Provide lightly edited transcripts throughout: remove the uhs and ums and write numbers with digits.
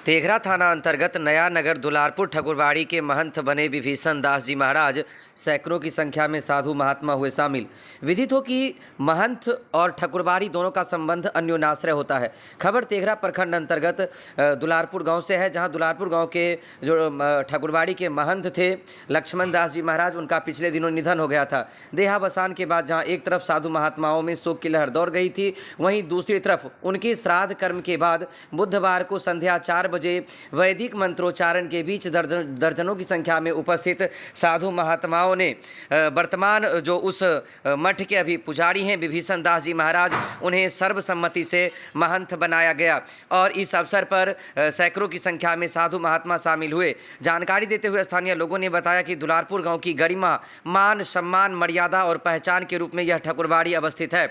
तेघरा थाना अंतर्गत नया नगर दुलारपुर ठकुरबाड़ी के महंत बने विभीषण दास जी महाराज सैकड़ों की संख्या में साधु महात्मा हुए शामिल। विदित हो कि महंत और ठकुरबाड़ी दोनों का संबंध अन्योन्याश्रय होता है। खबर तेघरा प्रखंड अंतर्गत दुलारपुर गांव से है, जहां दुलारपुर गांव के जो ठकुरबाड़ी के महंत थे लक्ष्मण दास जी महाराज, उनका पिछले दिनों निधन हो गया था। देहावसान के बाद जहां एक तरफ साधु महात्माओं में शोक की लहर दौड़ गई थी, वहीं दूसरी तरफ उनके श्राद्ध कर्म के बाद बुधवार को संध्या 4 बजे वैदिक मंत्रोच्चारण के बीच दर्जनों की संख्या में उपस्थित साधु महात्माओं ने वर्तमान जो उस मठ के अभी पुजारी हैं विभीषण दास जी महाराज, उन्हें सर्वसम्मति से महंत बनाया गया और इस अवसर पर सैकड़ों की संख्या में साधु महात्मा शामिल हुए। जानकारी देते हुए स्थानीय लोगों ने बताया कि दुलारपुर गांव की गरिमा, मान, सम्मान, मर्यादा और पहचान के रूप में यह ठकुरबाड़ी अवस्थित है।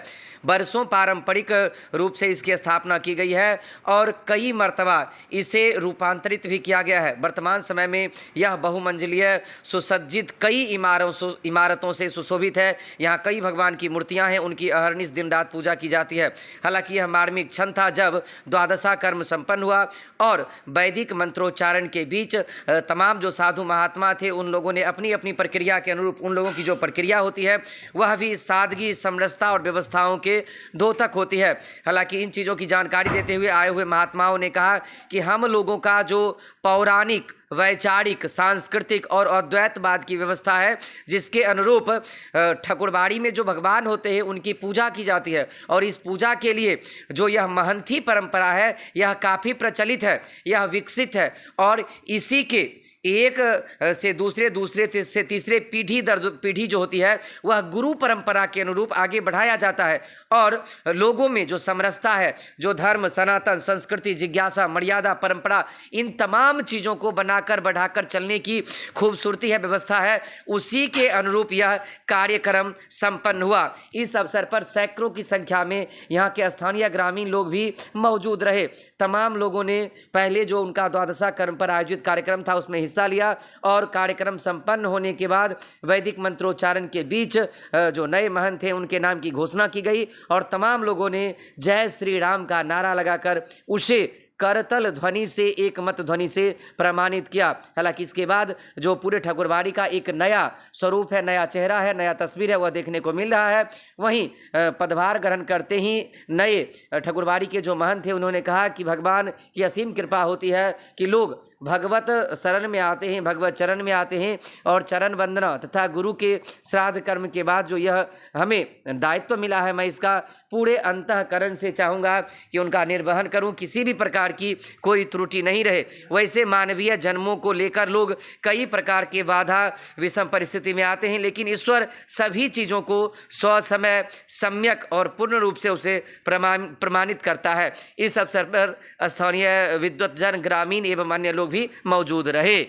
बरसों पारंपरिक रूप से इसकी स्थापना की गई है और कई मर्तबा इसे रूपांतरित भी किया गया है। वर्तमान समय में यह बहुमंजिलीय सुसज्जित कई इमारतों से सुशोभित है। यहाँ कई भगवान की मूर्तियां हैं, उनकी अहरनिश दिन रात पूजा की जाती है। हालांकि यह मार्मिक क्षण था जब द्वादशा कर्म संपन्न हुआ और वैदिक मंत्रोच्चारण के बीच तमाम जो साधु महात्मा थे उन लोगों ने अपनी अपनी प्रक्रिया के अनुरूप, उन लोगों की जो प्रक्रिया होती है वह भी सादगी, समरसता और व्यवस्थाओं के द्योतक होती है। हालांकि इन चीज़ों की जानकारी देते हुए आए हुए महात्माओं ने कहा कि हम लोगों का जो पौराणिक, वैचारिक, सांस्कृतिक और अद्वैतवाद की व्यवस्था है, जिसके अनुरूप ठकुरबाड़ी में जो भगवान होते हैं उनकी पूजा की जाती है और इस पूजा के लिए जो यह महंती परंपरा है यह काफ़ी प्रचलित है, यह विकसित है और इसी के एक से दूसरे से तीसरे पीढ़ी जो होती है वह गुरु परंपरा के अनुरूप आगे बढ़ाया जाता है और लोगों में जो समरसता है, जो धर्म, सनातन, संस्कृति, जिज्ञासा, मर्यादा, परंपरा, इन तमाम चीज़ों को बनाकर बढ़ाकर चलने की खूबसूरती है, व्यवस्था है, उसी के अनुरूप यह कार्यक्रम संपन्न हुआ। इस अवसर पर सैकड़ों की संख्या में यहाँ के स्थानीय ग्रामीण लोग भी मौजूद रहे। तमाम लोगों ने पहले जो उनका द्वादशा कर्म पर आयोजित कार्यक्रम था उसमें हिस्सा लिया और कार्यक्रम संपन्न होने के बाद वैदिक मंत्रोच्चारण के बीच जो नए महंत थे उनके नाम की घोषणा की गई और तमाम लोगों ने जय श्री राम का नारा लगाकर उसे करतल ध्वनि से, एक मत ध्वनि से प्रमाणित किया। हालांकि इसके बाद जो पूरे ठकुरबाड़ी का एक नया स्वरूप है, नया चेहरा है, नया तस्वीर है, वह देखने को मिल रहा है। वहीं पदभार ग्रहण करते ही नए ठकुरबाड़ी के जो महंत थे उन्होंने कहा कि भगवान की असीम कृपा होती है कि लोग भगवत शरण में आते हैं, भगवत चरण में आते हैं और चरण वंदना तथा गुरु के श्राद्ध कर्म के बाद जो यह हमें दायित्व मिला है, मैं इसका पूरे अंतःकरण से चाहूँगा कि उनका निर्वहन करूं, किसी भी प्रकार की कोई त्रुटि नहीं रहे। वैसे मानवीय जन्मों को लेकर लोग कई प्रकार के बाधा विषम परिस्थिति में आते हैं, लेकिन ईश्वर सभी चीज़ों को स्वसमय, सम्यक और पूर्ण रूप से उसे प्रमाणित करता है। इस अवसर पर स्थानीय विद्वतजन, ग्रामीण एवं अन्य लोग भी मौजूद रहे।